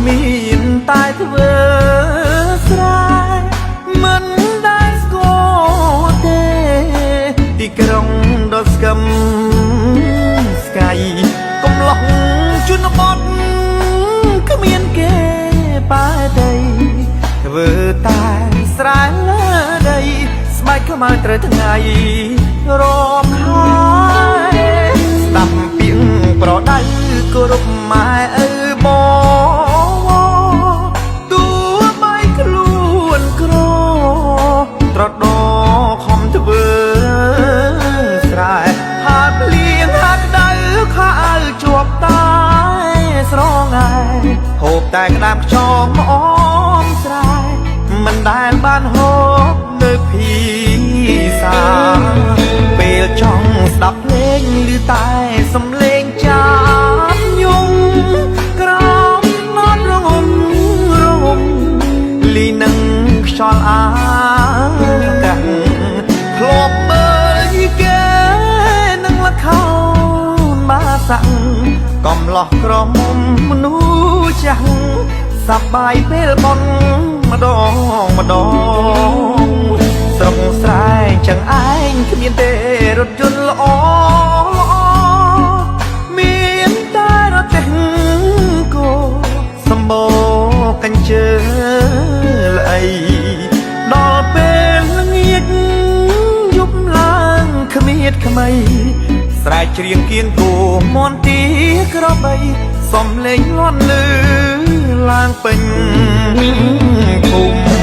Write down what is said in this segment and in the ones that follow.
មានតែធ្វើស្រែមិនដែលស្គាល់ទេទីក្រុងដ៏ស្កឹមស្កាយកុំឡោះជនបទគ្មានគេបែដីធ្វើតែស្រែលើដីស្បែកខ្មៅត្រូវថ្ងៃរកហើយស្ដាប់ពាក្យប្រដៅគោរពម៉ែឪបងទោះបីខ្លួនក្រត្រដោខំធ្វើស្រែហាត់លៀងហាត់ដៅខោអាវជាប់តែស្រងាយហូបតែក្តាមខ្យងអមស្រែមិនដែលបានហូបនៅភាសាពេលចង់ស្ដាប់ភ្លេងឮតែសំឡេងចាំយំក្រោមណត់រងំលីនឹងខ្យល់អាកាំងធ្លាប់មើលយីគេនឹងលខោនបាសាំងកំឡោះក្រមុំមនុស្សចាស់សប្បាយពេលបន់ម្ដងស្រុកស្រែចឹងឯងគ្មានទេរថយន្តល្អមានតែរទេះគោសម្បូរកញ្ជើល្អីដល់ពេលល្ងាចយប់ឡើងគ្មៀតខ្មៃស្រែច្រៀងគៀនគោមន់ទីក្របីសំលេងលាន់លឺឡើងពេញភូមិ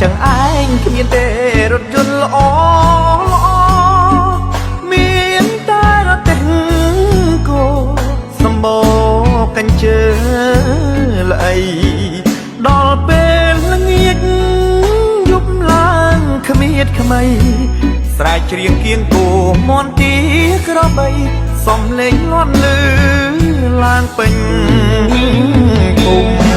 ចឹងឯងគ្មានទេរថយន្តល្អមានតែរទេះគោសម្បូរកញ្ជើល្អីដល់ពេលល្ងាចយប់ឡើងគ្មៀតខ្មៃស្រែច្រៀងគៀនគោមន់ទីក្របីសំលេងលាន់លឺឡើងពេញភូមិ